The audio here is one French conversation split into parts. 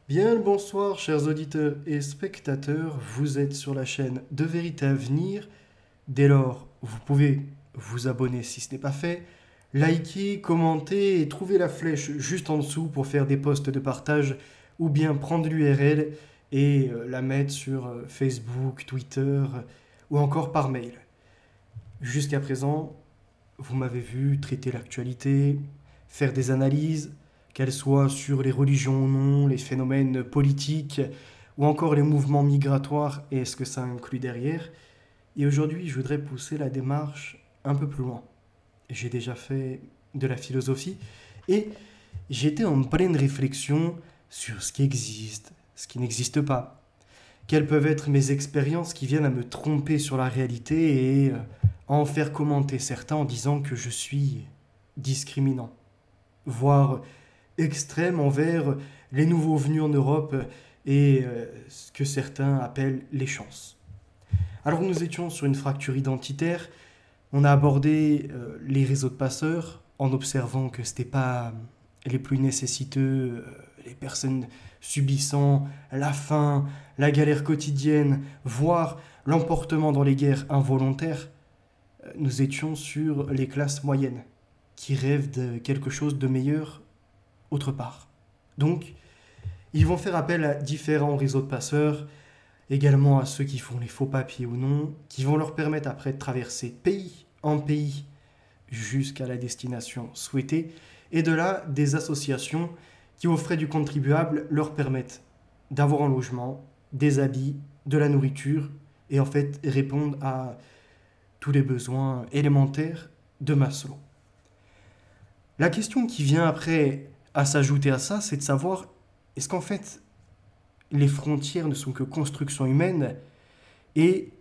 Bien le bonsoir, chers auditeurs et spectateurs. Vous êtes sur la chaîne De Vérité à Venir. Dès lors, vous pouvez vous abonner si ce n'est pas fait, liker, commenter et trouver la flèche juste en dessous pour faire des posts de partage ou bien prendre l'URL et la mettre sur Facebook, Twitter ou encore par mail. Jusqu'à présent, vous m'avez vu traiter l'actualité, faire des analyses, qu'elles soient sur les religions ou non, les phénomènes politiques ou encore les mouvements migratoires et ce que ça inclut derrière. Et aujourd'hui, je voudrais pousser la démarche un peu plus loin. J'ai déjà fait de la philosophie et j'étais en pleine réflexion sur ce qui existe, ce qui n'existe pas. Quelles peuvent être mes expériences qui viennent à me tromper sur la réalité et à en faire commenter certains en disant que je suis discriminant, voire extrême envers les nouveaux venus en Europe et ce que certains appellent les chances. Alors nous étions sur une fracture identitaire, on a abordé les réseaux de passeurs en observant que ce n'était pas les plus nécessiteux, les personnes subissant la faim, la galère quotidienne, voire l'emportement dans les guerres involontaires. Nous étions sur les classes moyennes qui rêvent de quelque chose de meilleur autre part. Donc, ils vont faire appel à différents réseaux de passeurs, également à ceux qui font les faux papiers ou non, qui vont leur permettre après de traverser pays en pays jusqu'à la destination souhaitée, et de là, des associations qui, aux frais du contribuable, leur permettent d'avoir un logement, des habits, de la nourriture, et en fait répondent à tous les besoins élémentaires de Maslow. La question qui vient après à s'ajouter à ça, c'est de savoir, est-ce qu'en fait, les frontières ne sont que construction humaine et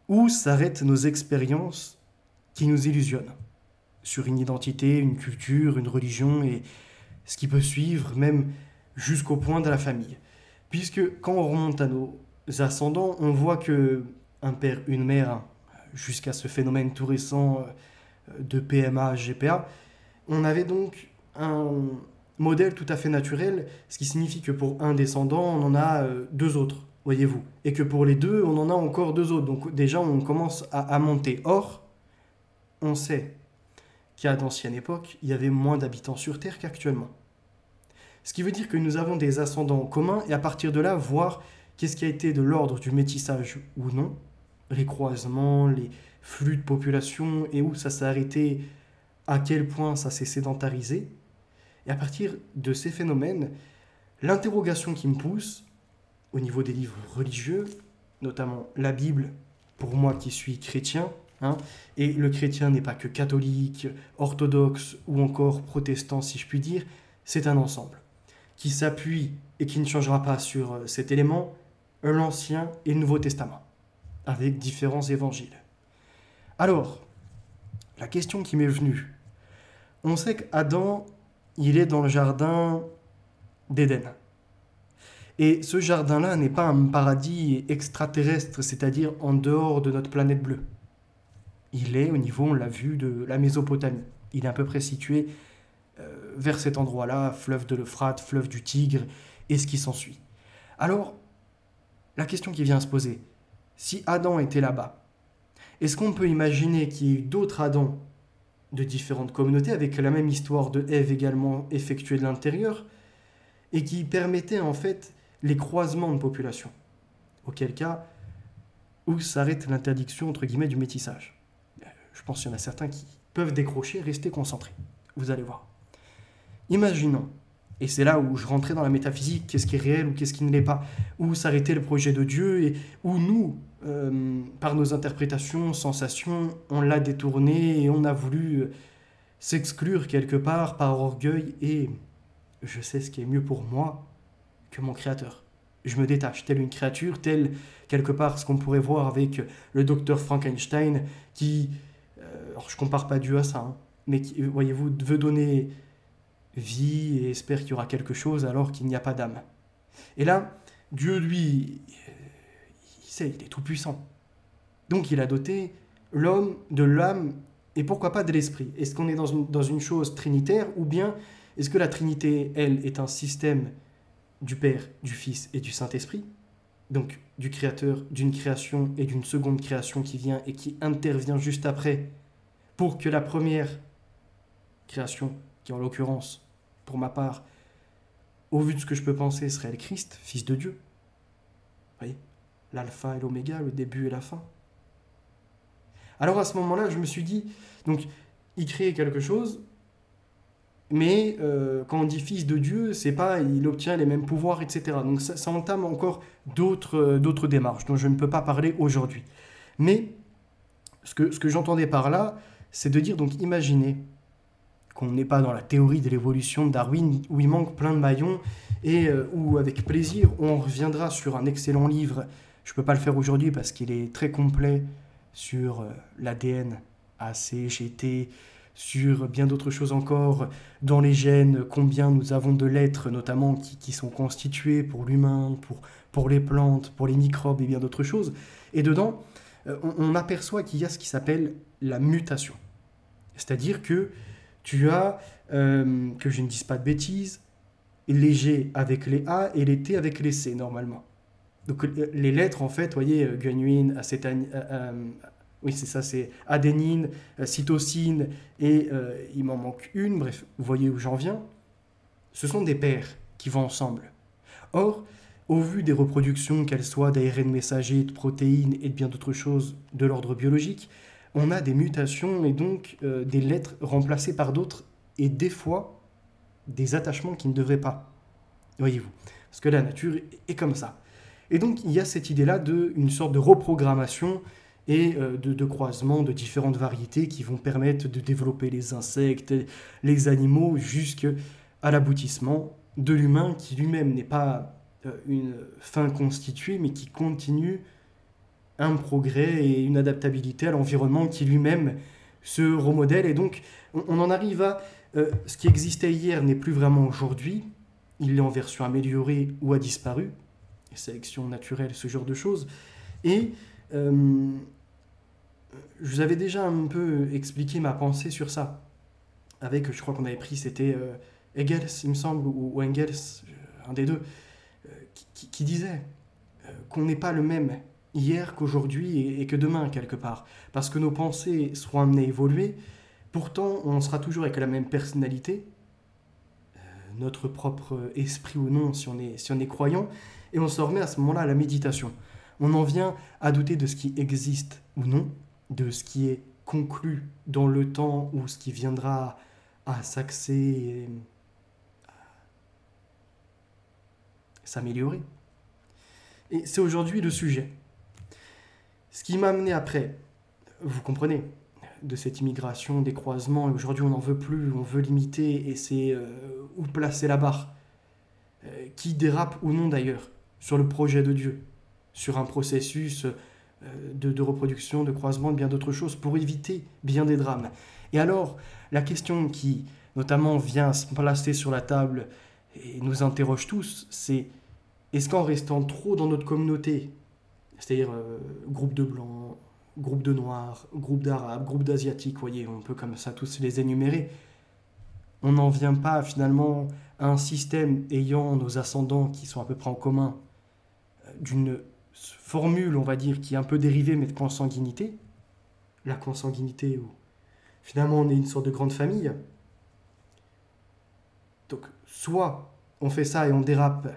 où s'arrêtent nos expériences qui nous illusionnent sur une identité, une culture, une religion et ce qui peut suivre même jusqu'au point de la famille. Puisque quand on remonte à nos ascendants, on voit que un père, une mère, jusqu'à ce phénomène tout récent de PMA, GPA, on avait donc un modèle tout à fait naturel, ce qui signifie que pour un descendant, on en a deux autres, voyez-vous. Et que pour les deux, on en a encore deux autres. Donc déjà, on commence à monter. Or, on sait qu'à d'ancienne époque, il y avait moins d'habitants sur Terre qu'actuellement. Ce qui veut dire que nous avons des ascendants communs et à partir de là, voir qu'est-ce qui a été de l'ordre du métissage ou non, les croisements, les flux de population et où ça s'est arrêté, à quel point ça s'est sédentarisé. Et à partir de ces phénomènes, l'interrogation qui me pousse, au niveau des livres religieux, notamment la Bible, pour moi qui suis chrétien, et le chrétien n'est pas que catholique, orthodoxe ou encore protestant si je puis dire, c'est un ensemble qui s'appuie et qui ne changera pas sur cet élément, l'Ancien et le Nouveau Testament, avec différents évangiles. Alors, la question qui m'est venue, on sait qu'Adam, il est dans le jardin d'Éden. Et ce jardin-là n'est pas un paradis extraterrestre, c'est-à-dire en dehors de notre planète bleue. Il est au niveau, on l'a vu, de la Mésopotamie. Il est à peu près situé vers cet endroit-là, fleuve de l'Euphrate, fleuve du Tigre, et ce qui s'ensuit. Alors, la question qui vient à se poser, si Adam était là-bas, est-ce qu'on peut imaginer qu'il y ait eu d'autres Adams de différentes communautés, avec la même histoire de Ève également effectuée de l'intérieur, et qui permettait en fait les croisements de population. Auquel cas, où s'arrête l'interdiction entre guillemets du métissage. Je pense qu'il y en a certains qui peuvent décrocher, rester concentrés. Vous allez voir. Imaginons, et c'est là où je rentrais dans la métaphysique, qu'est-ce qui est réel ou qu'est-ce qui ne l'est pas, où s'arrêtait le projet de Dieu et où nous, par nos interprétations, sensations, on l'a détourné et on a voulu s'exclure quelque part par orgueil et je sais ce qui est mieux pour moi que mon créateur. Je me détache, telle une créature, telle quelque part ce qu'on pourrait voir avec le docteur Frankenstein qui, alors je compare pas Dieu à ça, mais qui, voyez-vous, veut donner vie et espère qu'il y aura quelque chose alors qu'il n'y a pas d'âme. Et là, Dieu, lui, il sait, il est tout puissant. Donc il a doté l'homme de l'âme et pourquoi pas de l'esprit. Est-ce qu'on est dans une chose trinitaire ou bien est-ce que la Trinité, elle, est un système du Père, du Fils et du Saint-Esprit, donc du Créateur, d'une création et d'une seconde création qui vient et qui intervient juste après pour que la première création, qui en l'occurrence, pour ma part, au vu de ce que je peux penser, serait le Christ, Fils de Dieu. Vous voyez, l'alpha et l'oméga, le début et la fin. Alors à ce moment-là, je me suis dit, donc, il crée quelque chose, mais quand on dit Fils de Dieu, c'est pas il obtient les mêmes pouvoirs, etc. Donc ça entame encore d'autres démarches dont je ne peux pas parler aujourd'hui. Mais ce que j'entendais par là, c'est de dire, donc imaginez qu'on n'est pas dans la théorie de l'évolution de Darwin, où il manque plein de maillons, et où avec plaisir, on reviendra sur un excellent livre. Je ne peux pas le faire aujourd'hui parce qu'il est très complet sur l'ADN, AC, GT, sur bien d'autres choses encore, dans les gènes, combien nous avons de lettres notamment qui sont constituées pour l'humain, pour les plantes, pour les microbes et bien d'autres choses. Et dedans, on aperçoit qu'il y a ce qui s'appelle la mutation. C'est-à-dire que tu as, que je ne dise pas de bêtises, les G avec les A et les T avec les C normalement. Donc les lettres en fait, vous voyez, guanine, oui c'est ça, c'est adénine, cytosine et il m'en manque une, bref, vous voyez où j'en viens. Ce sont des paires qui vont ensemble. Or, au vu des reproductions, qu'elles soient d'ARN messager, de protéines et de bien d'autres choses de l'ordre biologique, on a des mutations et donc des lettres remplacées par d'autres et des fois des attachements qui ne devraient pas. Voyez-vous, parce que la nature est comme ça. Et donc il y a cette idée-là d'une sorte de reprogrammation et de croisement de différentes variétés qui vont permettre de développer les insectes, les animaux, jusqu'à l'aboutissement de l'humain qui lui-même n'est pas une fin constituée, mais qui continue un progrès et une adaptabilité à l'environnement qui lui-même se remodèle. Et donc, on en arrive à ce qui existait hier n'est plus vraiment aujourd'hui. Il est en version améliorée ou a disparu. Sélection naturelle, ce genre de choses. Et je vous avais déjà un peu expliqué ma pensée sur ça. Avec, je crois qu'on avait pris, c'était Engels, il me semble, ou Engels, un des deux, qui disait qu'on n'est pas le même hier qu'aujourd'hui et que demain, quelque part. Parce que nos pensées seront amenées à évoluer. Pourtant, on sera toujours avec la même personnalité, notre propre esprit ou non, si on est croyant, et on se remet à ce moment-là à la méditation. On en vient à douter de ce qui existe ou non, de ce qui est conclu dans le temps ou ce qui viendra à s'axer et s'améliorer. Et c'est aujourd'hui le sujet. Ce qui m'a amené après, vous comprenez, de cette immigration, des croisements, et aujourd'hui on n'en veut plus, on veut limiter, et c'est où placer la barre, qui dérape ou non d'ailleurs, sur le projet de Dieu, sur un processus de reproduction, de croisement, de bien d'autres choses, pour éviter bien des drames. Et alors, la question qui, notamment, vient se placer sur la table et nous interroge tous, c'est est-ce qu'en restant trop dans notre communauté, c'est-à-dire groupe de blancs, groupe de noirs, groupe d'arabes, groupe d'asiatiques, vous voyez, on peut comme ça tous les énumérer, on n'en vient pas finalement à un système ayant nos ascendants qui sont à peu près en commun, d'une formule, on va dire, qui est un peu dérivée, mais de consanguinité, la consanguinité où finalement on est une sorte de grande famille. Donc soit on fait ça et on dérape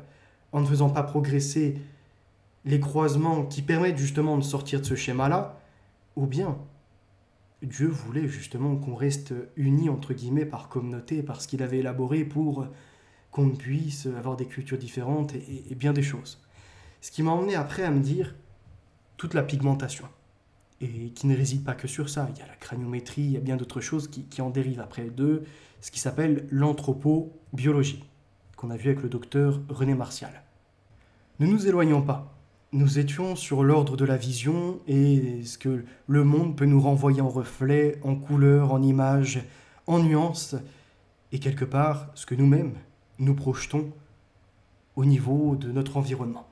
en ne faisant pas progresser les croisements qui permettent justement de sortir de ce schéma-là, ou bien Dieu voulait justement qu'on reste unis entre guillemets par communauté, parce qu'il avait élaboré pour qu'on puisse avoir des cultures différentes et bien des choses. Ce qui m'a emmené après à me dire toute la pigmentation, et qui ne réside pas que sur ça, il y a la craniométrie, il y a bien d'autres choses qui en dérivent après de ce qui s'appelle l'anthropobiologie, qu'on a vu avec le docteur René Martial. Ne nous éloignons pas. Nous étions sur l'ordre de la vision et ce que le monde peut nous renvoyer en reflet, en couleur, en images, en nuances, et quelque part ce que nous-mêmes nous projetons au niveau de notre environnement.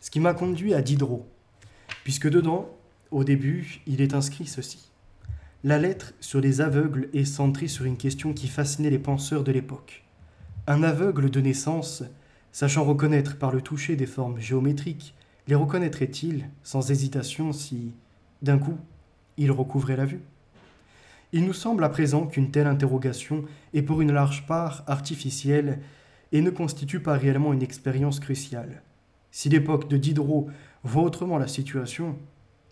Ce qui m'a conduit à Diderot, puisque dedans, au début, il est inscrit ceci. La lettre sur les aveugles est centrée sur une question qui fascinait les penseurs de l'époque. Un aveugle de naissance Sachant reconnaître par le toucher des formes géométriques, les reconnaîtrait-il sans hésitation si, d'un coup, il recouvrait la vue? Il nous semble à présent qu'une telle interrogation est pour une large part artificielle et ne constitue pas réellement une expérience cruciale. Si l'époque de Diderot voit autrement la situation,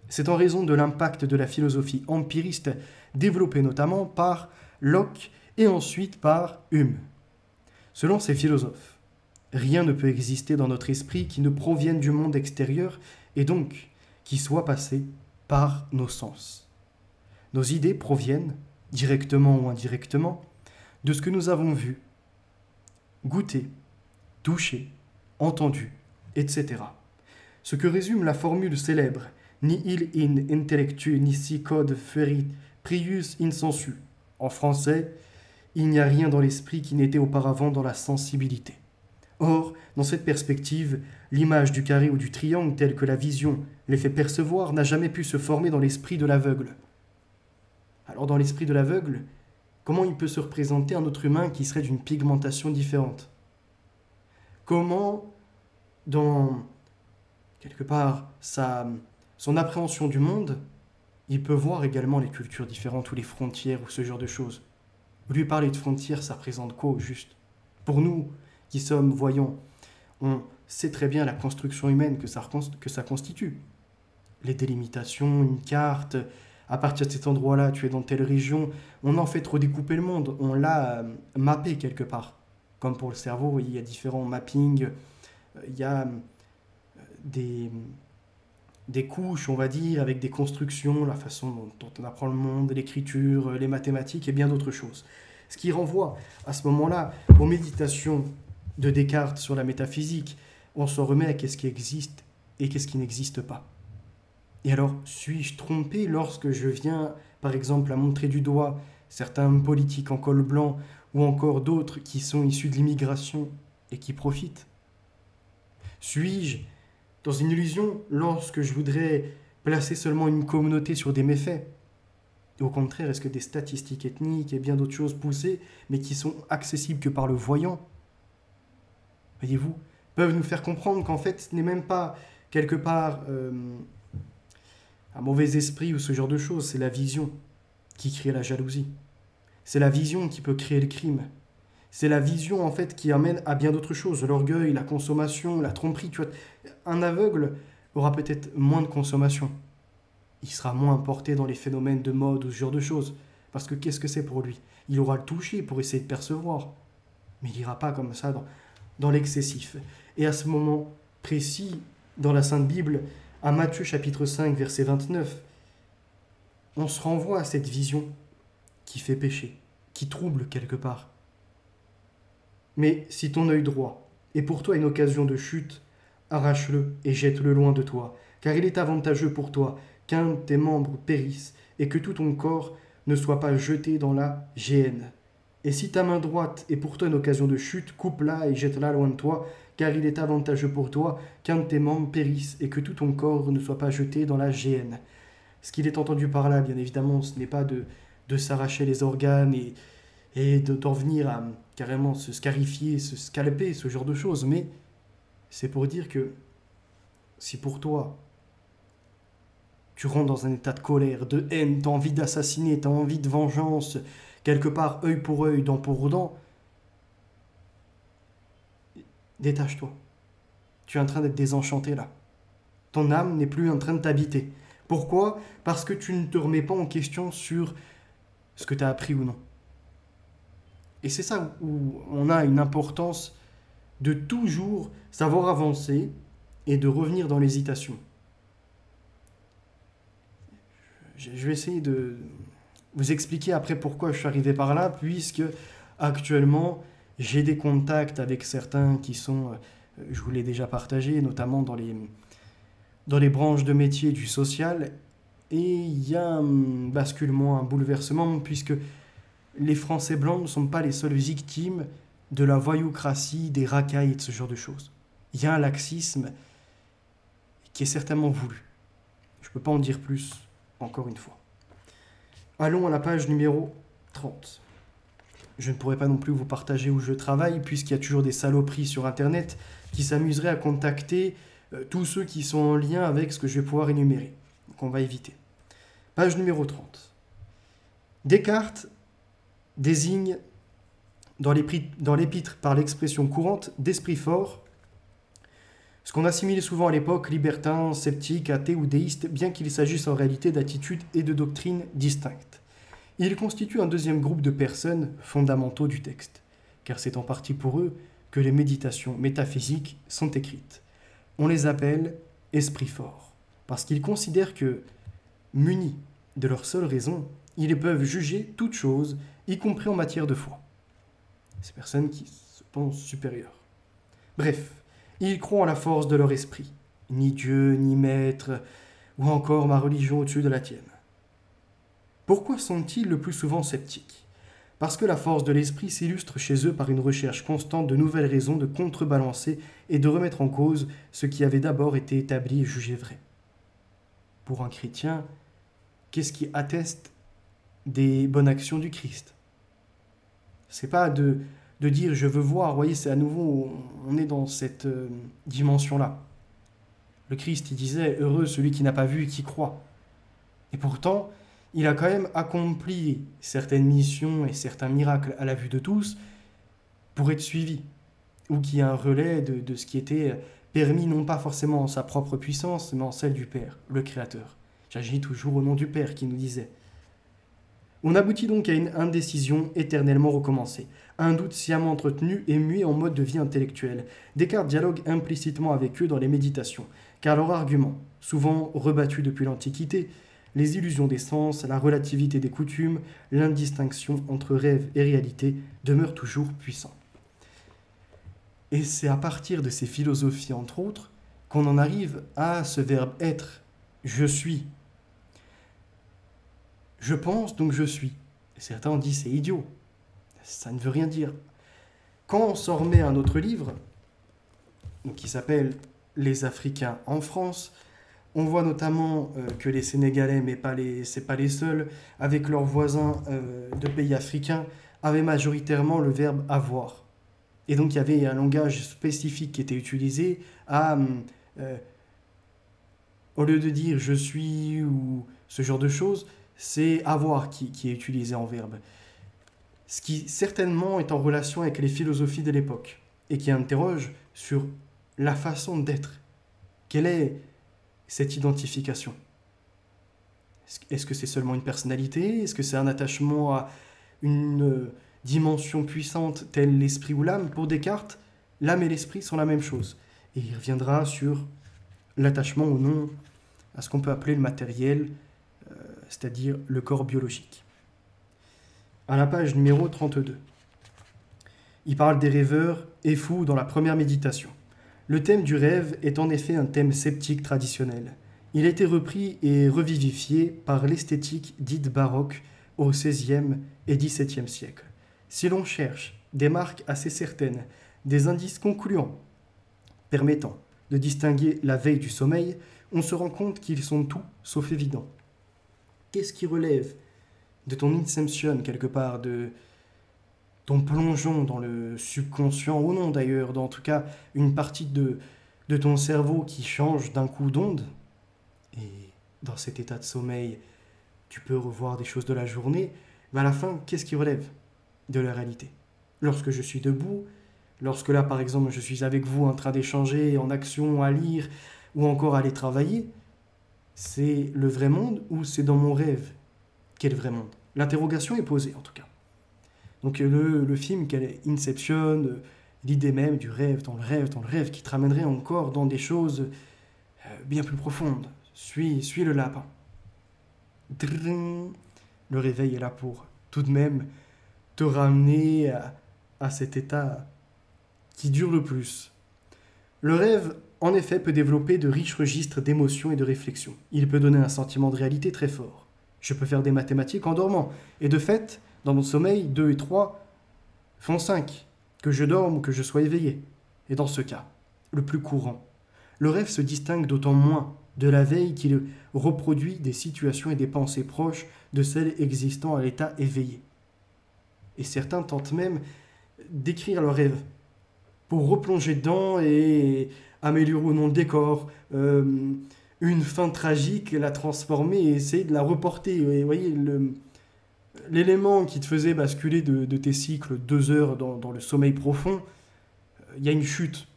c'est en raison de l'impact de la philosophie empiriste développée notamment par Locke et ensuite par Hume. Selon ces philosophes, rien ne peut exister dans notre esprit qui ne provienne du monde extérieur et donc qui soit passé par nos sens. Nos idées proviennent, directement ou indirectement, de ce que nous avons vu, goûté, touché, entendu, etc. Ce que résume la formule célèbre « Nihil in intellectu nisi code ferit prius insensu ». En français, il n'y a rien dans l'esprit qui n'était auparavant dans la sensibilité. Or, dans cette perspective, l'image du carré ou du triangle telle que la vision les fait percevoir n'a jamais pu se former dans l'esprit de l'aveugle. Alors dans l'esprit de l'aveugle, comment il peut se représenter un autre humain qui serait d'une pigmentation différente? Comment, dans, quelque part, son appréhension du monde, il peut voir également les cultures différentes ou les frontières ou ce genre de choses? Lui parler de frontières, ça représente quoi au juste? Pour nous, qui sommes voyants, on sait très bien la construction humaine que ça constitue. Les délimitations, une carte, à partir de cet endroit-là, tu es dans telle région, on en fait redécouper le monde, on l'a mappé quelque part. Comme pour le cerveau, il y a différents mappings, il y a des couches, on va dire, avec des constructions, la façon dont on apprend le monde, l'écriture, les mathématiques et bien d'autres choses. Ce qui renvoie à ce moment-là aux méditations de Descartes sur la métaphysique. On s'en remet à qu'est-ce qui existe et qu'est-ce qui n'existe pas. Et alors, suis-je trompé lorsque je viens, par exemple, à montrer du doigt certains politiques en col blanc ou encore d'autres qui sont issus de l'immigration et qui profitent? Suis-je dans une illusion lorsque je voudrais placer seulement une communauté sur des méfaits? Et au contraire, est-ce que des statistiques ethniques et bien d'autres choses poussées, mais qui sont accessibles que par le voyant, voyez-vous, peuvent nous faire comprendre qu'en fait, ce n'est même pas quelque part un mauvais esprit ou ce genre de choses, c'est la vision qui crée la jalousie. C'est la vision qui peut créer le crime. C'est la vision en fait qui amène à bien d'autres choses, l'orgueil, la consommation, la tromperie. Tu vois, un aveugle aura peut-être moins de consommation. Il sera moins porté dans les phénomènes de mode ou ce genre de choses. Parce que qu'est-ce que c'est pour lui? Il aura le toucher pour essayer de percevoir. Mais il n'ira pas comme ça dans l'excessif. Et à ce moment précis, dans la Sainte Bible, à Matthieu chapitre 5, verset 29, on se renvoie à cette vision qui fait pécher, qui trouble quelque part. Mais si ton œil droit est pour toi une occasion de chute, arrache-le et jette-le loin de toi, car il est avantageux pour toi qu'un de tes membres périsse et que tout ton corps ne soit pas jeté dans la géhenne. Et si ta main droite est pour toi une occasion de chute, coupe-la et jette-la loin de toi, car il est avantageux pour toi qu'un de tes membres périsse et que tout ton corps ne soit pas jeté dans la géhenne. Ce qu'il est entendu par là, bien évidemment, ce n'est pas de s'arracher les organes et d'en venir à carrément se scarifier, se scalper, ce genre de choses, mais c'est pour dire que si pour toi, tu rentres dans un état de colère, de haine, tu as envie d'assassiner, tu as envie de vengeance, quelque part œil pour œil, dent pour dent, détache-toi. Tu es en train d'être désenchanté là. Ton âme n'est plus en train de t'habiter. Pourquoi? Parce que tu ne te remets pas en question sur ce que tu as appris ou non. Et c'est ça où on a une importance de toujours savoir avancer et de revenir dans l'hésitation. Je vais essayer de vous expliquer après pourquoi je suis arrivé par là, puisque actuellement j'ai des contacts avec certains qui sont, je vous l'ai déjà partagé, notamment dans les branches de métier du social, et il y a un basculement, un bouleversement, puisque les Français blancs ne sont pas les seules victimes de la voyoucratie, des racailles et de ce genre de choses. Il y a un laxisme qui est certainement voulu. Je ne peux pas en dire plus, encore une fois. Allons à la page numéro 30. je ne pourrais pas non plus vous partager où je travaille, puisqu'il y a toujours des saloperies sur Internet qui s'amuseraient à contacter tous ceux qui sont en lien avec ce que je vais pouvoir énumérer. Donc on va éviter. Page numéro 30. Descartes désigne dans l'épître par l'expression courante d'esprit fort, ce qu'on assimilait souvent à l'époque libertin, sceptique, athée ou déiste, bien qu'il s'agisse en réalité d'attitudes et de doctrines distinctes. Il constitue un deuxième groupe de personnes fondamentaux du texte, car c'est en partie pour eux que les méditations métaphysiques sont écrites. On les appelle esprits forts, parce qu'ils considèrent que, munis de leur seule raison, ils peuvent juger toute chose, y compris en matière de foi. Ces personnes qui se pensent supérieures. Bref, ils croient en la force de leur esprit, ni Dieu, ni maître, ou encore ma religion au-dessus de la tienne. Pourquoi sont-ils le plus souvent sceptiques ? Parce que la force de l'esprit s'illustre chez eux par une recherche constante de nouvelles raisons de contrebalancer et de remettre en cause ce qui avait d'abord été établi et jugé vrai. Pour un chrétien, qu'est-ce qui atteste des bonnes actions du Christ ? C'est pas de dire je veux voir, vous voyez, c'est à nouveau, on est dans cette dimension-là. Le Christ, il disait, heureux celui qui n'a pas vu et qui croit. Et pourtant, il a quand même accompli certaines missions et certains miracles à la vue de tous pour être suivi, ou qui est un relais de ce qui était permis non pas forcément en sa propre puissance, mais en celle du Père, le Créateur. J'agis toujours au nom du Père qui nous disait. On aboutit donc à une indécision éternellement recommencée, un doute sciemment entretenu et muet en mode de vie intellectuelle. Descartes dialogue implicitement avec eux dans les méditations, car leur argument, souvent rebattu depuis l'Antiquité, les illusions des sens, la relativité des coutumes, l'indistinction entre rêve et réalité demeurent toujours puissants. Et c'est à partir de ces philosophies, entre autres, qu'on en arrive à ce verbe être, je suis. Je pense, donc je suis. Et certains ont dit c'est idiot. Ça ne veut rien dire. Quand on s'en remet à un autre livre, donc qui s'appelle Les Africains en France, on voit notamment que les Sénégalais, mais c'est pas les seuls, avec leurs voisins de pays africains, avaient majoritairement le verbe avoir. Et donc il y avait un langage spécifique qui était utilisé au lieu de dire je suis ou ce genre de choses, c'est avoir qui est utilisé en verbe. Ce qui certainement est en relation avec les philosophies de l'époque et qui interroge sur la façon d'être. Quelle est cette identification ? Est-ce que c'est seulement une personnalité ? Est-ce que c'est un attachement à une dimension puissante telle l'esprit ou l'âme ? Pour Descartes, l'âme et l'esprit sont la même chose. Et il reviendra sur l'attachement ou non à ce qu'on peut appeler le matériel, c'est-à-dire le corps biologique. À la page numéro 32. Il parle des rêveurs et fous dans la première méditation. Le thème du rêve est en effet un thème sceptique traditionnel. Il a été repris et revivifié par l'esthétique dite baroque au XVIe et XVIIe siècle. Si l'on cherche des marques assez certaines, des indices concluants permettant de distinguer la veille du sommeil, on se rend compte qu'ils sont tout sauf évidents. Qu'est-ce qui relève de ton inception quelque part, de ton plongeon dans le subconscient, ou non d'ailleurs, en tout cas une partie de ton cerveau qui change d'un coup d'onde, et dans cet état de sommeil, tu peux revoir des choses de la journée, mais à la fin, qu'est-ce qui relève de la réalité ? Lorsque je suis debout, lorsque là par exemple je suis avec vous en train d'échanger, en action, à lire, ou encore à aller travailler, c'est le vrai monde ou c'est dans mon rêve ? Quel vrai monde ? L'interrogation est posée en tout cas. Donc le film, quel est Inception, l'idée même du rêve, dans le rêve, qui te ramènerait encore dans des choses bien plus profondes. Suis le lapin. Dring. Le réveil est là pour tout de même te ramener à cet état qui dure le plus. Le rêve, en effet, peut développer de riches registres d'émotions et de réflexions. Il peut donner un sentiment de réalité très fort. Je peux faire des mathématiques en dormant. Et de fait, dans mon sommeil, 2 et 3 font 5, que je dorme ou que je sois éveillé. Et dans ce cas, le plus courant, le rêve se distingue d'autant moins de la veille qu'il reproduit des situations et des pensées proches de celles existant à l'état éveillé. Et certains tentent même d'écrire leurs rêves pour replonger dedans et améliorer ou non le décor, une fin tragique, la transformer et essayer de la reporter. Et vous voyez, l'élément qui te faisait basculer de tes cycles 2 heures dans le sommeil profond, il y a une chute.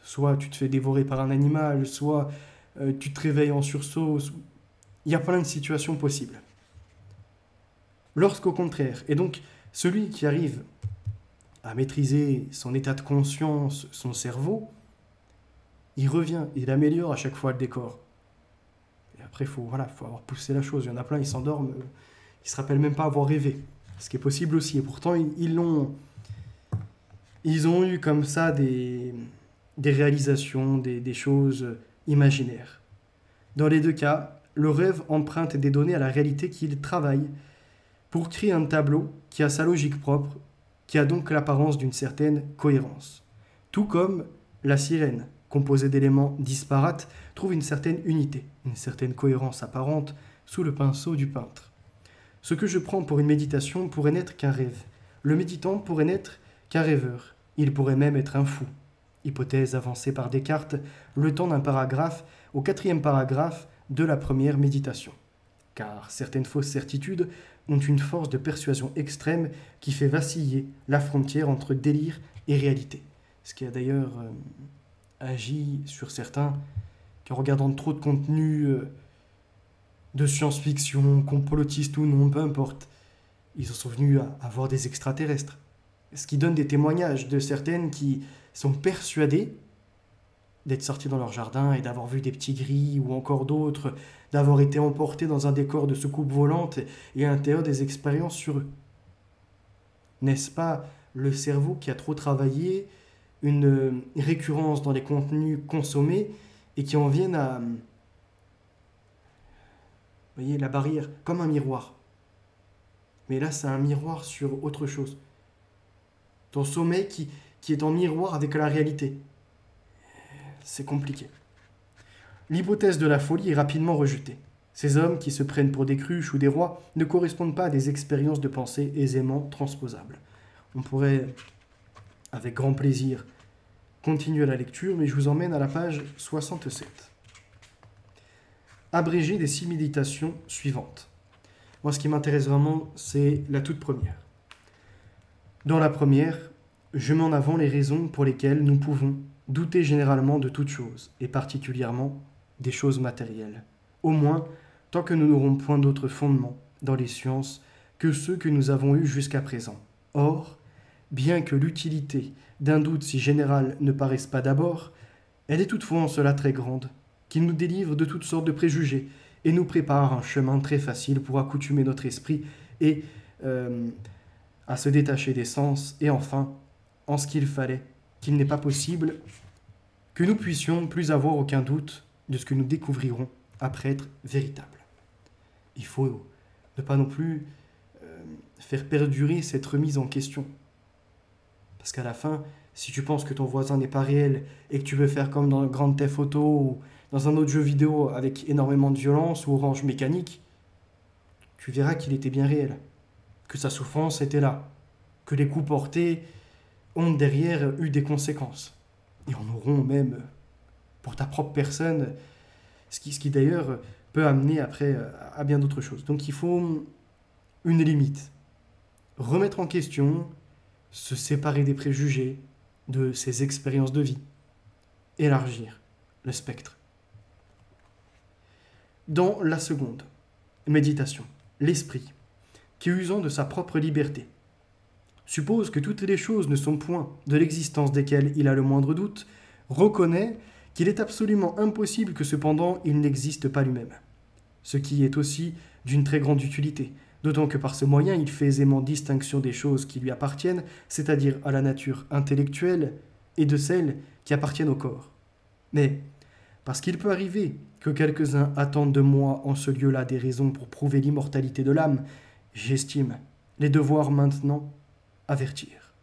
Soit tu te fais dévorer par un animal, soit tu te réveilles en sursaut. Il y a plein de situations possibles. Lorsqu'au contraire, et donc celui qui arrive à maîtriser son état de conscience, son cerveau, il revient, il améliore à chaque fois le décor. Et après, faut avoir poussé la chose. Il y en a plein, ils s'endorment, ils se rappellent même pas avoir rêvé. Ce qui est possible aussi. Et pourtant, ils ont eu comme ça des réalisations, des choses imaginaires. Dans les deux cas, le rêve emprunte des données à la réalité qu'il travaille pour créer un tableau qui a sa logique propre, qui a donc l'apparence d'une certaine cohérence. Tout comme la sirène, composée d'éléments disparates, trouve une certaine unité, une certaine cohérence apparente sous le pinceau du peintre. Ce que je prends pour une méditation pourrait n'être qu'un rêve. Le méditant pourrait n'être qu'un rêveur. Il pourrait même être un fou. Hypothèse avancée par Descartes, le temps d'un paragraphe au 4e paragraphe de la première méditation. Car certaines fausses certitudes ont une force de persuasion extrême qui fait vaciller la frontière entre délire et réalité. Ce qui a d'ailleurs agi sur certains qui, en regardant trop de contenu de science-fiction, complotiste ou non, peu importe, ils en sont venus à voir des extraterrestres. Ce qui donne des témoignages de certaines qui sont persuadées d'être sorties dans leur jardin et d'avoir vu des petits gris, ou encore d'autres, d'avoir été emportées dans un décor de soucoupe volante et à l'intérieur des expériences sur eux. N'est-ce pas le cerveau qui a trop travaillé, une récurrence dans les contenus consommés et qui en viennent à... Vous voyez, la barrière, comme un miroir. Mais là, c'est un miroir sur autre chose. Ton sommeil qui est en miroir avec la réalité. C'est compliqué. L'hypothèse de la folie est rapidement rejetée. Ces hommes qui se prennent pour des cruches ou des rois ne correspondent pas à des expériences de pensée aisément transposables. On pourrait, avec grand plaisir, continuer la lecture, mais je vous emmène à la page 67. Abrégé des 6 méditations suivantes. Moi, ce qui m'intéresse vraiment, c'est la toute première. Dans la première, je mets en avant les raisons pour lesquelles nous pouvons douter généralement de toutes choses, et particulièrement des choses matérielles. Au moins, tant que nous n'aurons point d'autres fondements dans les sciences que ceux que nous avons eus jusqu'à présent. Or, bien que l'utilité d'un doute si général ne paraisse pas d'abord, elle est toutefois en cela très grande, qui nous délivre de toutes sortes de préjugés et nous prépare un chemin très facile pour accoutumer notre esprit et à se détacher des sens, et enfin, en ce qu'il fallait, qu'il n'est pas possible que nous puissions plus avoir aucun doute de ce que nous découvrirons après être véritables. Il faut ne pas non plus faire perdurer cette remise en question. Parce qu'à la fin, si tu penses que ton voisin n'est pas réel et que tu veux faire comme dans Grand Theft Auto ou dans un autre jeu vidéo avec énormément de violence ou Orange Mécanique, tu verras qu'il était bien réel, que sa souffrance était là, que les coups portés ont derrière eu des conséquences. Et en auront même pour ta propre personne, ce qui d'ailleurs peut amener après à bien d'autres choses. Donc il faut une limite. Remettre en question, se séparer des préjugés, de ses expériences de vie, élargir le spectre. Dans la seconde, méditation, l'esprit, qui usant de sa propre liberté, suppose que toutes les choses ne sont point de l'existence desquelles il a le moindre doute, reconnaît qu'il est absolument impossible que cependant il n'existe pas lui-même. Ce qui est aussi d'une très grande utilité, d'autant que par ce moyen il fait aisément distinction des choses qui lui appartiennent, c'est-à-dire à la nature intellectuelle, et de celles qui appartiennent au corps. Mais, parce qu'il peut arriver que quelques-uns attendent de moi en ce lieu-là des raisons pour prouver l'immortalité de l'âme, j'estime les devoir maintenant avertir,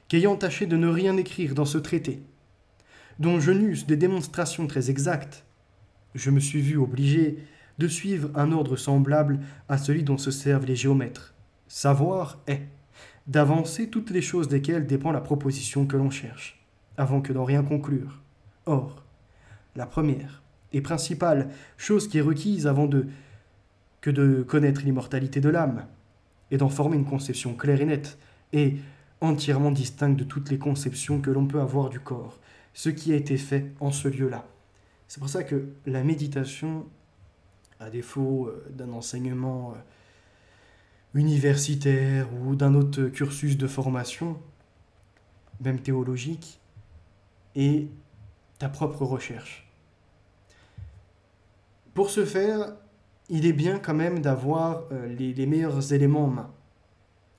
qu'ayant tâché de ne rien écrire dans ce traité, dont je n'eusse des démonstrations très exactes, je me suis vu obligé de suivre un ordre semblable à celui dont se servent les géomètres. Savoir est, d'avancer toutes les choses desquelles dépend la proposition que l'on cherche, avant que d'en rien conclure. Or, la première et principale chose qui est requise que de connaître l'immortalité de l'âme, et d'en former une conception claire et nette, et entièrement distincte de toutes les conceptions que l'on peut avoir du corps, ce qui a été fait en ce lieu-là. C'est pour ça que la méditation, à défaut d'un enseignement universitaire ou d'un autre cursus de formation, même théologique, est ta propre recherche. Pour ce faire, il est bien quand même d'avoir les meilleurs éléments en main.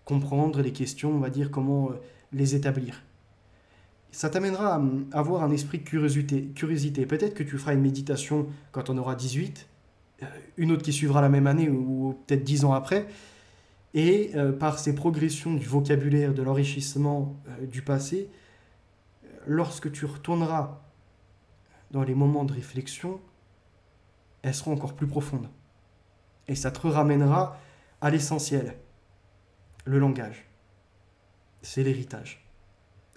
Comprendre les questions, on va dire comment les établir. Ça t'amènera à avoir un esprit de curiosité. Peut-être que tu feras une méditation quand on aura 18, une autre qui suivra la même année ou peut-être 10 ans après, et par ces progressions du vocabulaire, de l'enrichissement du passé, lorsque tu retourneras dans les moments de réflexion, elles seront encore plus profondes. Et ça te ramènera à l'essentiel, le langage. C'est l'héritage.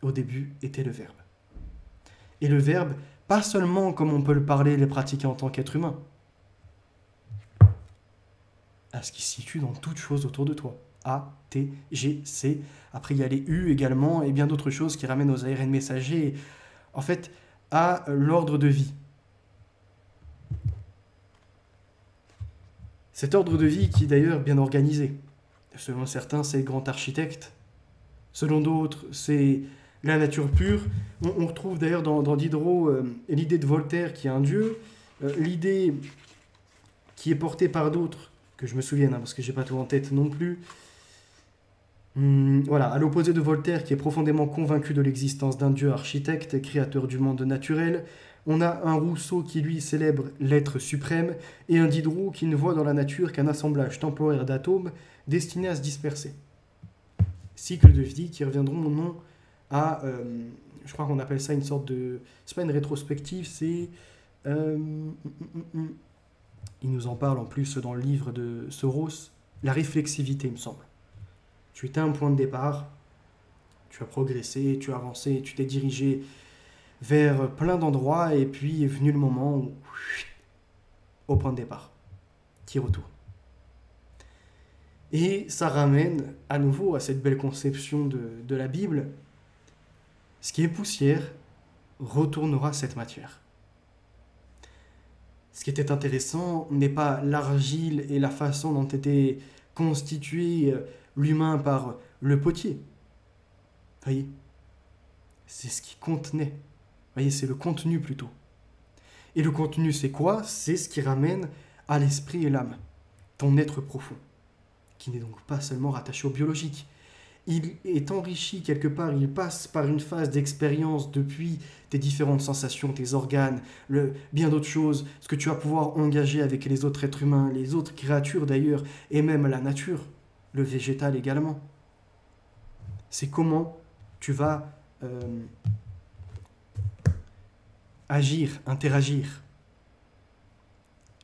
Au début était le verbe. Et le verbe, pas seulement comme on peut le parler et le pratiquer en tant qu'être humain, à ce qui se situe dans toute chose autour de toi. A, T, G, C. Après, il y a les U également et bien d'autres choses qui ramènent aux ARN messagers. En fait, à l'ordre de vie. Cet ordre de vie qui est d'ailleurs bien organisé. Selon certains, c'est le grand architecte. Selon d'autres, c'est la nature pure. On retrouve d'ailleurs dans Diderot l'idée de Voltaire qui est un dieu, l'idée qui est portée par d'autres, que je me souvienne, parce que j'ai pas tout en tête non plus. Voilà, à l'opposé de Voltaire qui est profondément convaincu de l'existence d'un dieu architecte, créateur du monde naturel, on a un Rousseau qui lui célèbre l'être suprême et un Diderot qui ne voit dans la nature qu'un assemblage temporaire d'atomes destinés à se disperser. Cycle de vie qui reviendront au nom à, je crois qu'on appelle ça une sorte de, c'est pas une rétrospective, c'est, il nous en parle en plus dans le livre de Soros, la réflexivité, il me semble. Tu étais à un point de départ, tu as progressé, tu as avancé, tu t'es dirigé vers plein d'endroits et puis est venu le moment où, au point de départ, qui retourne. Et ça ramène à nouveau à cette belle conception de la Bible. Ce qui est poussière retournera cette matière. Ce qui était intéressant n'est pas l'argile et la façon dont était constitué l'humain par le potier. Vous voyez, c'est ce qui contenait. Vous voyez, c'est le contenu plutôt. Et le contenu, c'est quoi? C'est ce qui ramène à l'esprit et l'âme, ton être profond, qui n'est donc pas seulement rattaché au biologique. Il est enrichi quelque part, il passe par une phase d'expérience depuis tes différentes sensations, tes organes, bien d'autres choses, ce que tu vas pouvoir engager avec les autres êtres humains, les autres créatures d'ailleurs, et même la nature, le végétal également. C'est comment tu vas agir, interagir.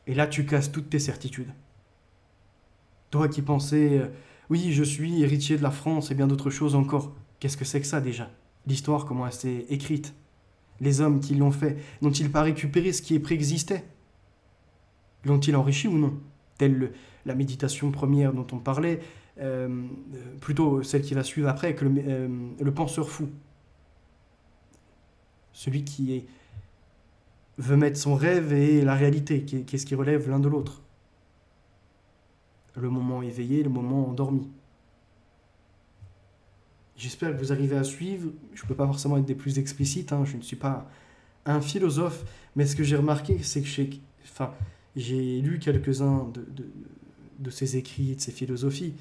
Et là, tu casses toutes tes certitudes. Toi qui pensais, oui, je suis héritier de la France et bien d'autres choses encore. Qu'est-ce que c'est que ça déjà? L'histoire, comment elle s'est écrite? Les hommes qui l'ont fait, n'ont-ils pas récupéré ce qui préexistait? L'ont-ils enrichi ou non? Telle la méditation première dont on parlait, plutôt celle qui va suivre après, avec le penseur fou. Celui qui veut mettre son rêve et la réalité, qu'est-ce qui relève l'un de l'autre? Le moment éveillé, le moment endormi. J'espère que vous arrivez à suivre. Je ne peux pas forcément être des plus explicites, je ne suis pas un philosophe, mais ce que j'ai remarqué, c'est que j'ai lu quelques-uns de ses écrits, de ses philosophies,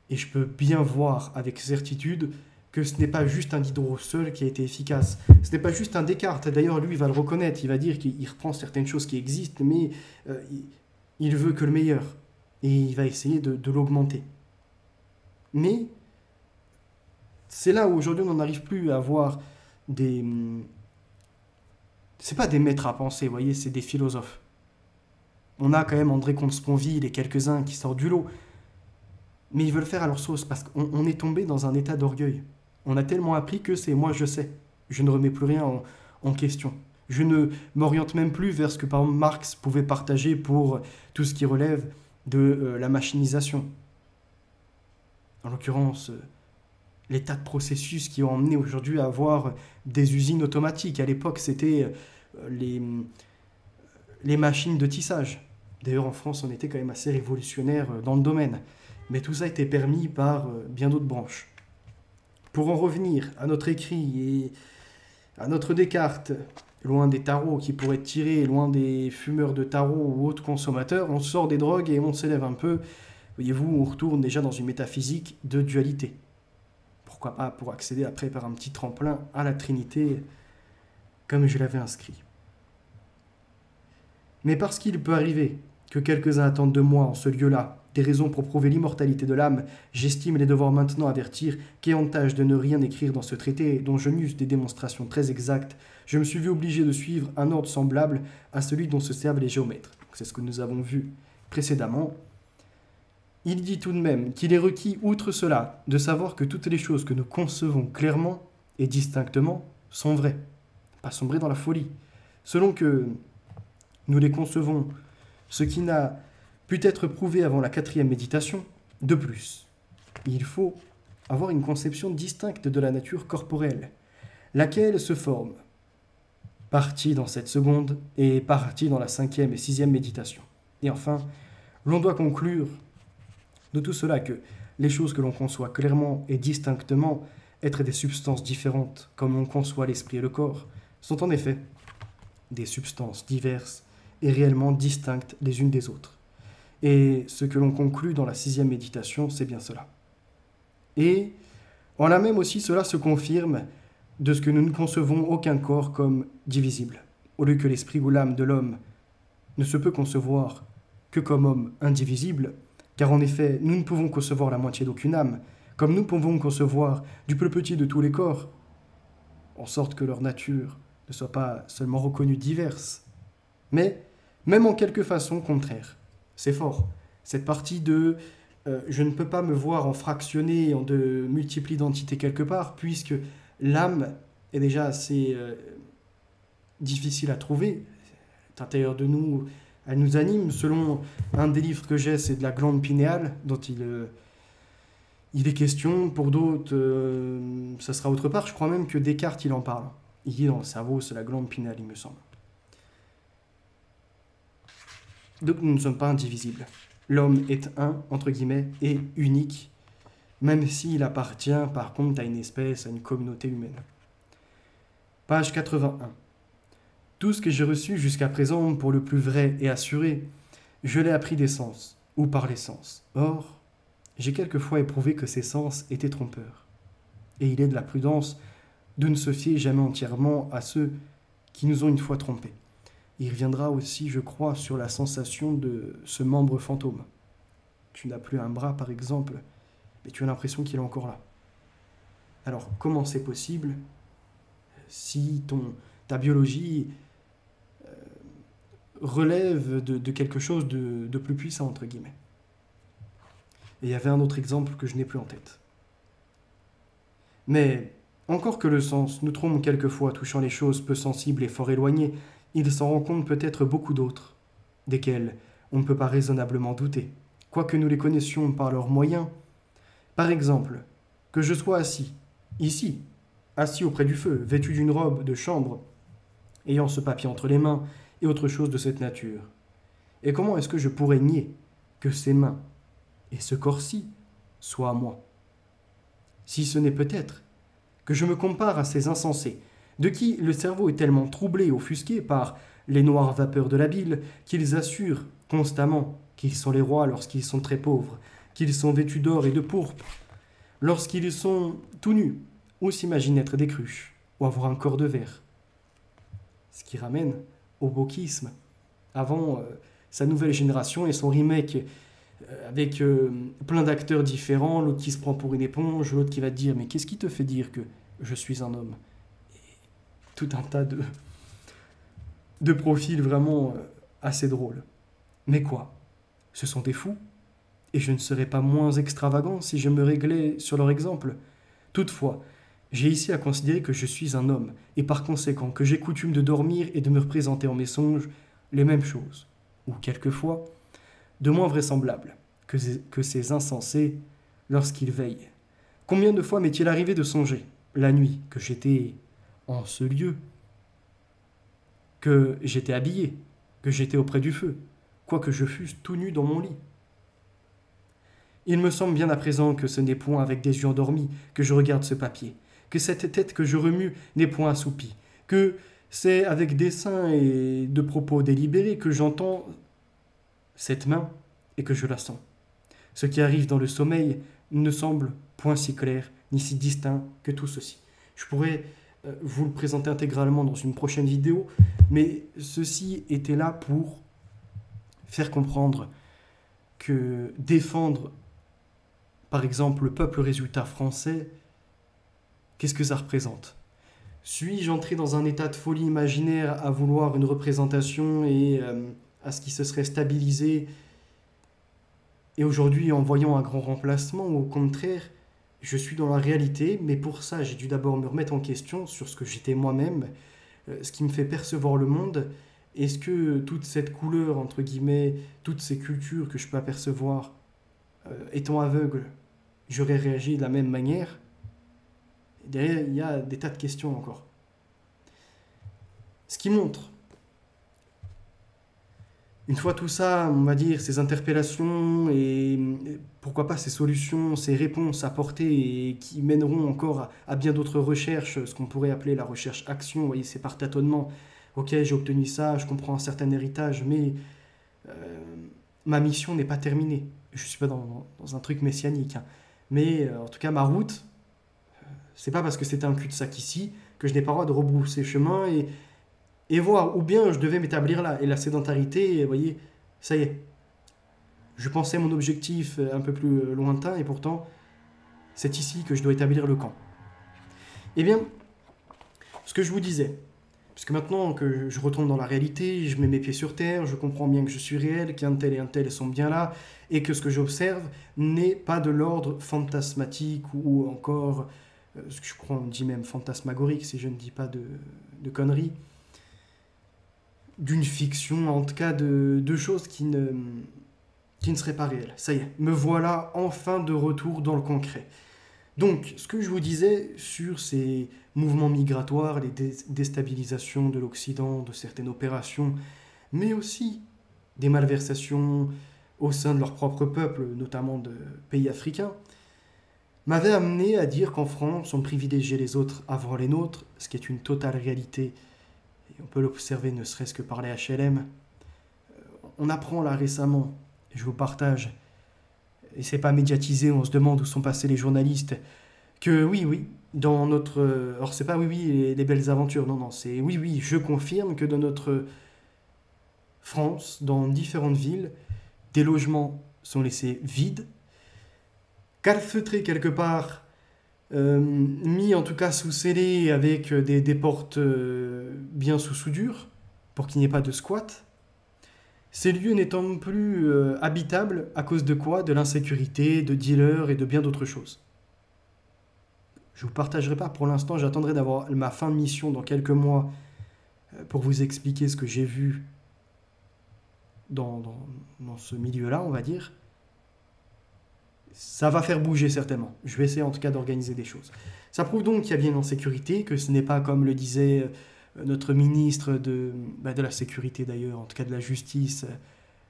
et je peux bien voir avec certitude que ce n'est pas juste un Diderot seul qui a été efficace. Ce n'est pas juste un Descartes. D'ailleurs, lui, il va le reconnaître. Il va dire qu'il reprend certaines choses qui existent, mais il veut que le meilleur. Et il va essayer de l'augmenter. Mais c'est là où aujourd'hui on n'en arrive plus à avoir des... C'est pas des maîtres à penser, vous voyez, c'est des philosophes. On a quand même André Comte-Sponville et quelques-uns qui sortent du lot. Mais ils veulent faire à leur sauce parce qu'on est tombé dans un état d'orgueil. On a tellement appris que c'est moi je sais. Je ne remets plus rien en question. Je ne m'oriente même plus vers ce que par exemple Marx pouvait partager pour tout ce qui relève de la machinisation. En l'occurrence, les tas de processus qui ont emmené aujourd'hui à avoir des usines automatiques. À l'époque, c'était les machines de tissage. D'ailleurs, en France, on était quand même assez révolutionnaire dans le domaine. Mais tout ça a été permis par bien d'autres branches. Pour en revenir à notre écrit et à notre Descartes, loin des tarots qui pourraient être tirés, loin des fumeurs de tarots ou autres consommateurs, on sort des drogues et on s'élève un peu. Voyez-vous, on retourne déjà dans une métaphysique de dualité. Pourquoi pas pour accéder après par un petit tremplin à la Trinité, comme je l'avais inscrit. Mais parce qu'il peut arriver que quelques-uns attendent de moi en ce lieu-là des raisons pour prouver l'immortalité de l'âme, j'estime les devoir maintenant avertir qu'ayant tâche de ne rien écrire dans ce traité, dont je n'eusse des démonstrations très exactes, je me suis vu obligé de suivre un ordre semblable à celui dont se servent les géomètres. C'est ce que nous avons vu précédemment. Il dit tout de même qu'il est requis, outre cela, de savoir que toutes les choses que nous concevons clairement et distinctement sont vraies, pas sombrer dans la folie, selon que nous les concevons, ce qui n'a pu être prouvé avant la 4e méditation. De plus, il faut avoir une conception distincte de la nature corporelle, laquelle se forme, partie dans cette seconde et partie dans la 5e et 6e méditation. Et enfin, l'on doit conclure de tout cela que les choses que l'on conçoit clairement et distinctement être des substances différentes, comme on conçoit l'esprit et le corps, sont en effet des substances diverses et réellement distinctes les unes des autres. Et ce que l'on conclut dans la 6e méditation, c'est bien cela. Et en la même aussi, cela se confirme de ce que nous ne concevons aucun corps comme divisible, au lieu que l'esprit ou l'âme de l'homme ne se peut concevoir que comme homme indivisible, car en effet, nous ne pouvons concevoir la moitié d'aucune âme, comme nous pouvons concevoir du plus petit de tous les corps, en sorte que leur nature ne soit pas seulement reconnue diverse, mais même en quelque façon contraire. C'est fort. Cette partie de je ne peux pas me voir en fractionné, en de multiples identités quelque part, puisque l'âme est déjà assez difficile à trouver. À l'intérieur de nous, elle nous anime. Selon un des livres que j'ai, c'est de la glande pinéale, dont il est question. Pour d'autres, ça sera autre part. Je crois même que Descartes, il en parle. Il dit dans le cerveau, c'est la glande pinéale, il me semble. Donc nous ne sommes pas indivisibles. L'homme est un, entre guillemets, et unique, même s'il appartient par contre à une espèce, à une communauté humaine. Page 81. Tout ce que j'ai reçu jusqu'à présent pour le plus vrai et assuré, je l'ai appris des sens, ou par les sens. Or, j'ai quelquefois éprouvé que ces sens étaient trompeurs. Et il est de la prudence de ne se fier jamais entièrement à ceux qui nous ont une fois trompés. Il reviendra aussi, je crois, sur la sensation de ce membre fantôme. Tu n'as plus un bras, par exemple, mais tu as l'impression qu'il est encore là. Alors, comment c'est possible si ta biologie relève de quelque chose de plus puissant, entre guillemets? Et il y avait un autre exemple que je n'ai plus en tête. Mais, encore que le sens nous trompe quelquefois touchant les choses peu sensibles et fort éloignées, il s'en rencontre peut-être beaucoup d'autres, desquels on ne peut pas raisonnablement douter, quoique nous les connaissions par leurs moyens. Par exemple, que je sois assis, ici, assis auprès du feu, vêtu d'une robe de chambre, ayant ce papier entre les mains, et autre chose de cette nature. Et comment est-ce que je pourrais nier que ces mains et ce corps-ci soient à moi? Si ce n'est peut-être que je me compare à ces insensés, de qui le cerveau est tellement troublé et offusqué par les noires vapeurs de la bile, qu'ils assurent constamment qu'ils sont les rois lorsqu'ils sont très pauvres, qu'ils sont vêtus d'or et de pourpre, lorsqu'ils sont tout nus, ou s'imaginent être des cruches, ou avoir un corps de verre. Ce qui ramène au wokisme, avant sa nouvelle génération et son remake avec plein d'acteurs différents, l'autre qui se prend pour une éponge, l'autre qui va te dire « mais qu'est-ce qui te fait dire que je suis un homme ?» Tout un tas de profils vraiment assez drôles. Mais quoi? Ce sont des fous? et je ne serais pas moins extravagant si je me réglais sur leur exemple. Toutefois, j'ai ici à considérer que je suis un homme, et par conséquent que j'ai coutume de dormir et de me représenter en mes songes les mêmes choses, ou quelquefois, de moins vraisemblables que ces insensés lorsqu'ils veillent. Combien de fois m'est-il arrivé de songer, la nuit, que j'étais en ce lieu, que j'étais habillé, que j'étais auprès du feu, quoique je fusse tout nu dans mon lit. Il me semble bien à présent que ce n'est point avec des yeux endormis que je regarde ce papier, que cette tête que je remue n'est point assoupie, que c'est avec dessein et de propos délibérés que j'entends cette main et que je la sens. Ce qui arrive dans le sommeil ne semble point si clair ni si distinct que tout ceci. Je pourrais vous le présenter intégralement dans une prochaine vidéo, mais ceci était là pour faire comprendre que défendre, par exemple, le peuple résultat français, qu'est-ce que ça représente? Suis-je entré dans un état de folie imaginaire à vouloir une représentation et à ce qui se serait stabilisé, et aujourd'hui en voyant un grand remplacement, ou au contraire, je suis dans la réalité, mais pour ça j'ai dû d'abord me remettre en question sur ce que j'étais moi-même, ce qui me fait percevoir le monde. Est-ce que toute cette couleur, entre guillemets, toutes ces cultures que je peux apercevoir, étant aveugle, j'aurais réagi de la même manière? Et derrière, il y a des tas de questions encore. Ce qui montre, une fois tout ça, on va dire, ces interpellations et pourquoi pas ces solutions, ces réponses apportées et qui mèneront encore à bien d'autres recherches, ce qu'on pourrait appeler la recherche-action, vous voyez, c'est par tâtonnement. Ok, j'ai obtenu ça, je comprends un certain héritage, mais ma mission n'est pas terminée. Je ne suis pas dans un truc messianique, hein. Mais en tout cas, ma route, c'est pas parce que c'était un cul-de-sac ici que je n'ai pas le droit de rebrousser chemin et voir où bien je devais m'établir là. Et la sédentarité, vous voyez, ça y est. Je pensais mon objectif un peu plus lointain et pourtant, c'est ici que je dois établir le camp. Eh bien, ce que je vous disais, parce que maintenant que je retourne dans la réalité, je mets mes pieds sur terre, je comprends bien que je suis réel, qu'un tel et un tel sont bien là, et que ce que j'observe n'est pas de l'ordre fantasmatique ou encore, ce que je crois on dit même fantasmagorique, si je ne dis pas de conneries, d'une fiction, en tout cas de choses qui ne seraient pas réelles. Ça y est, me voilà enfin de retour dans le concret. Donc, ce que je vous disais sur ces mouvements migratoires, les déstabilisations de l'Occident, de certaines opérations, mais aussi des malversations au sein de leur propre peuple, notamment de pays africains, m'avait amené à dire qu'en France, on privilégiait les autres avant les nôtres, ce qui est une totale réalité, et on peut l'observer ne serait-ce que par les HLM. On apprend là récemment, et je vous partage, et c'est pas médiatisé, on se demande où sont passés les journalistes, que oui, dans notre... Alors c'est pas oui, les belles aventures, non, c'est oui, je confirme que dans notre France, dans différentes villes, des logements sont laissés vides, calfeutrés quelque part, mis en tout cas sous scellés avec des portes bien sous soudure, pour qu'il n'y ait pas de squat. Ces lieux n'étant plus habitables à cause de quoi? De l'insécurité, de dealers et de bien d'autres choses. Je ne vous partagerai pas pour l'instant, j'attendrai d'avoir ma fin de mission dans quelques mois pour vous expliquer ce que j'ai vu dans ce milieu-là, on va dire. Ça va faire bouger certainement. Je vais essayer en tout cas d'organiser des choses. Ça prouve donc qu'il y a bien une insécurité, que ce n'est pas comme le disait notre ministre de la sécurité d'ailleurs, en tout cas de la justice,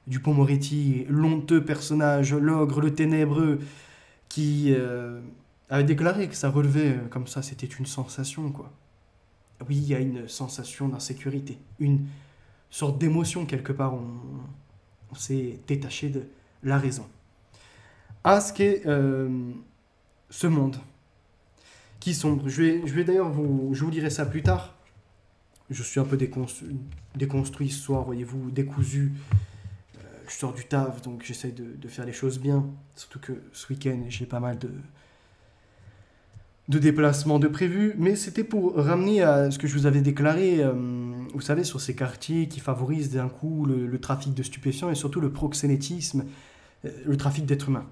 Dupond-Moretti, l'honteux personnage, l'ogre, le ténébreux, qui avait déclaré que ça relevait comme ça, c'était une sensation, quoi. Oui, il y a une sensation d'insécurité, une sorte d'émotion quelque part, on s'est détaché de la raison. À ce qu'est ce monde qui sombre. Je vais d'ailleurs je vous dirai ça plus tard. Je suis un peu déconstruit ce soir, voyez-vous, décousu. Je sors du taf, donc j'essaie de faire les choses bien. Surtout que ce week-end, j'ai pas mal de déplacements de prévus. Mais c'était pour ramener à ce que je vous avais déclaré, vous savez, sur ces quartiers qui favorisent d'un coup le trafic de stupéfiants et surtout le proxénétisme. le trafic d'êtres humains.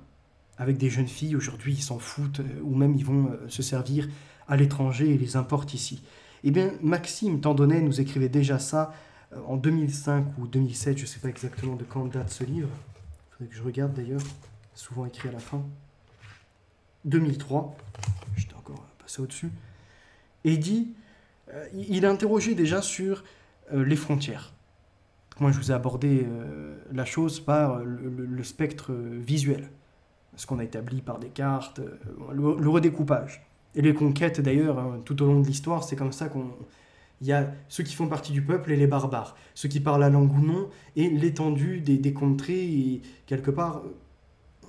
Avec des jeunes filles, aujourd'hui, ils s'en foutent, ou même ils vont se servir à l'étranger et les importent ici. Eh bien, Maxime Tandonnet nous écrivait déjà ça en 2005 ou 2007, je ne sais pas exactement de quand date ce livre. Il faudrait que je regarde d'ailleurs, souvent écrit à la fin. 2003, j'étais encore passé au-dessus. Et il a interrogé déjà sur les frontières. Moi, je vous ai abordé la chose par le spectre visuel, ce qu'on a établi par Descartes, le redécoupage. Et les conquêtes, d'ailleurs, hein, tout au long de l'histoire, c'est comme ça il y a ceux qui font partie du peuple et les barbares, ceux qui parlent la langue ou non, et l'étendue des contrées. Et quelque part,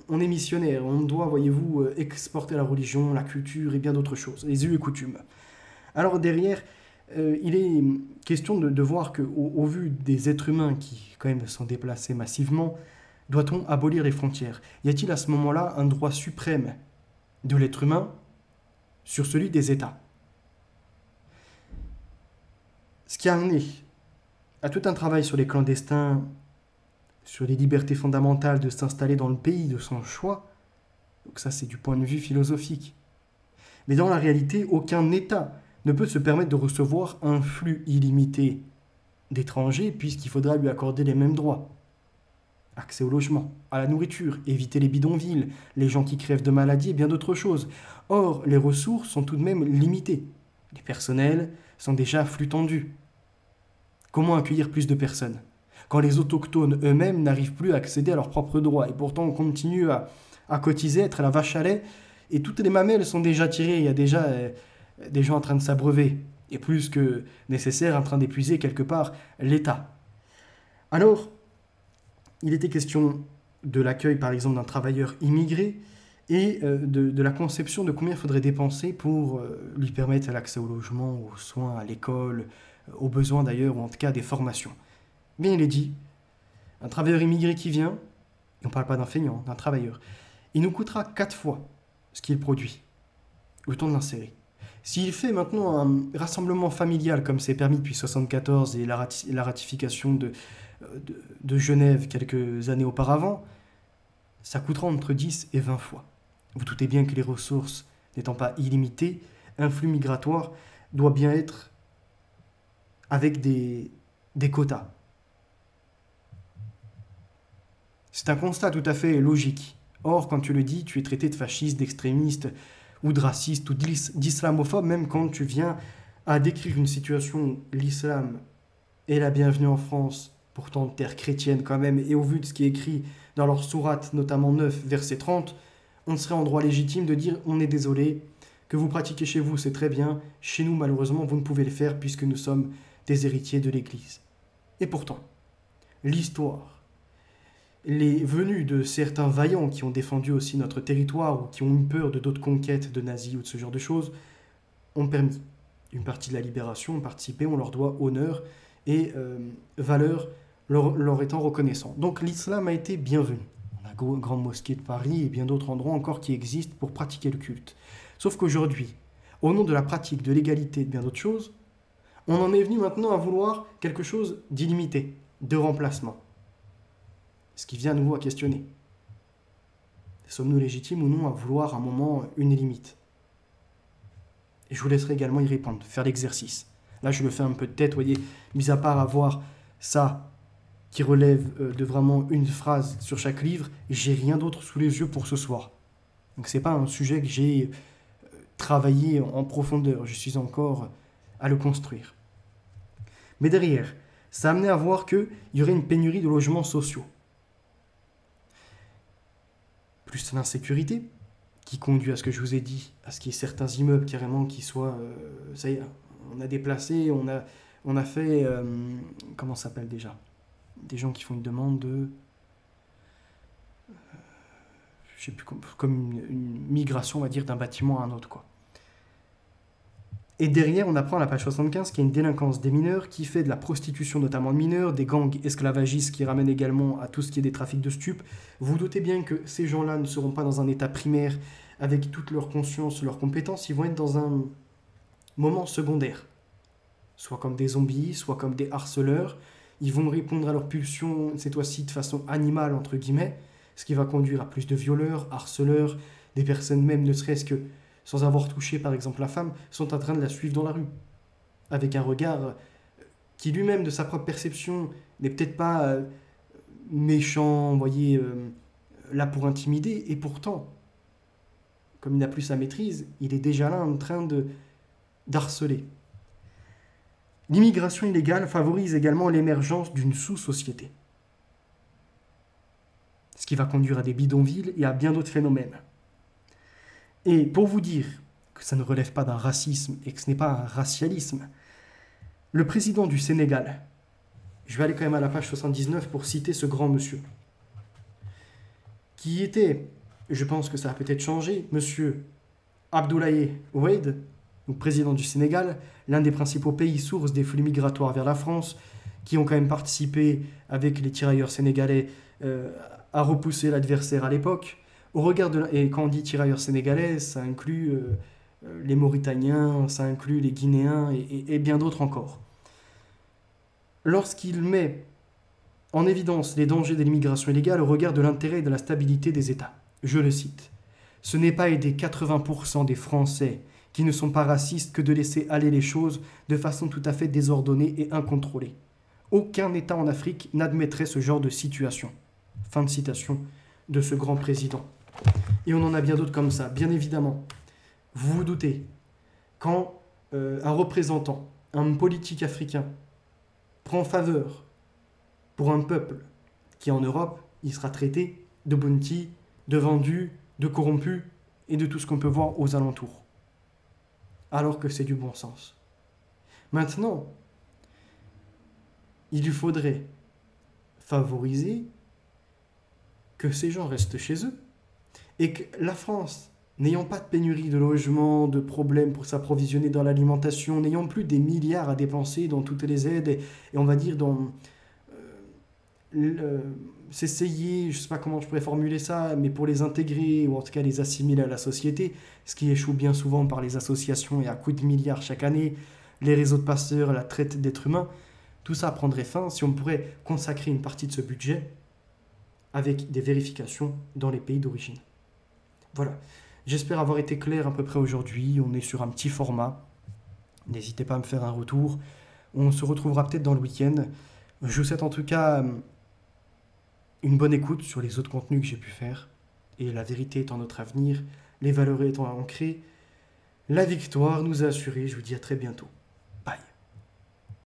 on est missionnaire, on doit, voyez-vous, exporter la religion, la culture et bien d'autres choses, les us et coutumes. Alors derrière, il est question de voir qu'au vu des êtres humains qui, quand même, sont déplacés massivement, doit-on abolir les frontières? Y a-t-il à ce moment-là un droit suprême de l'être humain sur celui des États? Ce qui a amené à tout un travail sur les clandestins, sur les libertés fondamentales de s'installer dans le pays de son choix, donc ça c'est du point de vue philosophique. Mais dans la réalité, aucun État ne peut se permettre de recevoir un flux illimité d'étrangers puisqu'il faudra lui accorder les mêmes droits. Accès au logement, à la nourriture, éviter les bidonvilles, les gens qui crèvent de maladies et bien d'autres choses. Or, les ressources sont tout de même limitées. Les personnels sont déjà à flux tendu. Comment accueillir plus de personnes quand les autochtones eux-mêmes n'arrivent plus à accéder à leurs propres droits et pourtant on continue à cotiser, être à la vache à lait et toutes les mamelles sont déjà tirées, il y a déjà des gens en train de s'abreuver et plus que nécessaire en train d'épuiser quelque part l'État. Alors, il était question de l'accueil par exemple d'un travailleur immigré et de la conception de combien il faudrait dépenser pour lui permettre l'accès au logement, aux soins, à l'école, aux besoins d'ailleurs, ou en tout cas des formations. Bien il est dit, un travailleur immigré qui vient, et on ne parle pas d'un feignant, d'un travailleur, il nous coûtera 4 fois ce qu'il produit, le temps de l'insérer. S'il fait maintenant un rassemblement familial comme c'est permis depuis 1974 et la ratification de Genève quelques années auparavant, ça coûtera entre 10 et 20 fois. Vous doutez bien que les ressources n'étant pas illimitées, un flux migratoire doit bien être avec des quotas. C'est un constat tout à fait logique. Or, quand tu le dis, tu es traité de fasciste, d'extrémiste, ou de raciste, ou d'islamophobe, même quand tu viens à décrire une situation où l'islam est la bienvenue en France, pourtant terre chrétienne quand même, et au vu de ce qui est écrit dans leur sourate, notamment 9, verset 30, on serait en droit légitime de dire « on est désolé, que vous pratiquez chez vous, c'est très bien, chez nous, malheureusement, vous ne pouvez le faire puisque nous sommes des héritiers de l'Église. » Et pourtant, l'histoire, les venues de certains vaillants qui ont défendu aussi notre territoire ou qui ont eu peur de d'autres conquêtes de nazis ou de ce genre de choses, ont permis une partie de la libération, ont participé, on leur doit honneur et valeur leur étant reconnaissant. Donc l'islam a été bienvenu. On a grande mosquée de Paris et bien d'autres endroits encore qui existent pour pratiquer le culte. Sauf qu'aujourd'hui, au nom de la pratique, de l'égalité et de bien d'autres choses, on en est venu maintenant à vouloir quelque chose d'illimité, de remplacement. Ce qui vient à nouveau à questionner. Sommes-nous légitimes ou non à vouloir à un moment une limite? Et je vous laisserai également y répondre, faire l'exercice. Là, je le fais un peu de tête, vous voyez, mis à part avoir ça qui relève de vraiment une phrase sur chaque livre, j'ai rien d'autre sous les yeux pour ce soir. Donc c'est pas un sujet que j'ai travaillé en profondeur, je suis encore à le construire. Mais derrière, ça a amené à voir qu'il y aurait une pénurie de logements sociaux. Plus l'insécurité, qui conduit à ce que je vous ai dit, à ce qu'il y ait certains immeubles carrément qui soient... ça y est, on a déplacé, on a fait... comment ça s'appelle déjà? Des gens qui font une demande de... je sais plus, comme une migration, on va dire, d'un bâtiment à un autre, quoi. Et derrière, on apprend à la page 75 qu'il y a une délinquance des mineurs qui fait de la prostitution, notamment de mineurs, des gangs esclavagistes qui ramènent également à tout ce qui est des trafics de stupes. Vous doutez bien que ces gens-là ne seront pas dans un état primaire avec toute leur conscience, leurs compétences, ils vont être dans un moment secondaire. Soit comme des zombies, soit comme des harceleurs. Ils vont répondre à leurs pulsions, cette fois-ci de façon animale, entre guillemets, ce qui va conduire à plus de violeurs, harceleurs, des personnes même, ne serait-ce que sans avoir touché par exemple la femme, sont en train de la suivre dans la rue, avec un regard qui lui-même, de sa propre perception, n'est peut-être pas méchant, vous voyez, là pour intimider, et pourtant, comme il n'a plus sa maîtrise, il est déjà là en train d'harceler. L'immigration illégale favorise également l'émergence d'une sous-société, ce qui va conduire à des bidonvilles et à bien d'autres phénomènes. Et pour vous dire que ça ne relève pas d'un racisme et que ce n'est pas un racialisme, le président du Sénégal, je vais aller quand même à la page 79 pour citer ce grand monsieur, qui était, je pense que ça a peut-être changé, monsieur Abdoulaye Wade, donc président du Sénégal, l'un des principaux pays sources des flux migratoires vers la France, qui ont quand même participé avec les tirailleurs sénégalais à repousser l'adversaire à l'époque. Et quand on dit tirailleurs sénégalais, ça inclut les Mauritaniens, ça inclut les Guinéens et bien d'autres encore. Lorsqu'il met en évidence les dangers de l'immigration illégale au regard de l'intérêt et de la stabilité des États, je le cite, « Ce n'est pas aider 80% des Français qui ne sont pas racistes que de laisser aller les choses de façon tout à fait désordonnée et incontrôlée. Aucun État en Afrique n'admettrait ce genre de situation. » Fin de citation de ce grand président. Et on en a bien d'autres comme ça, bien évidemment. Vous vous doutez, quand un représentant, un politique africain, prend faveur pour un peuple qui, en Europe, il sera traité de bounty, de vendu, de corrompu et de tout ce qu'on peut voir aux alentours. Alors que c'est du bon sens. Maintenant, il lui faudrait favoriser que ces gens restent chez eux et que la France, n'ayant pas de pénurie de logements, de problèmes pour s'approvisionner dans l'alimentation, n'ayant plus des milliards à dépenser dans toutes les aides et on va dire dans s'essayer, je ne sais pas comment je pourrais formuler ça, mais pour les intégrer ou en tout cas les assimiler à la société, ce qui échoue bien souvent par les associations et à coups de milliards chaque année, les réseaux de passeurs, la traite d'êtres humains, tout ça prendrait fin si on pourrait consacrer une partie de ce budget avec des vérifications dans les pays d'origine. Voilà. J'espère avoir été clair à peu près aujourd'hui. On est sur un petit format. N'hésitez pas à me faire un retour. On se retrouvera peut-être dans le week-end. Je vous souhaite en tout cas une bonne écoute sur les autres contenus que j'ai pu faire. Et la vérité étant notre avenir, les valeurs étant ancrées, la victoire nous a assuré. Je vous dis à très bientôt.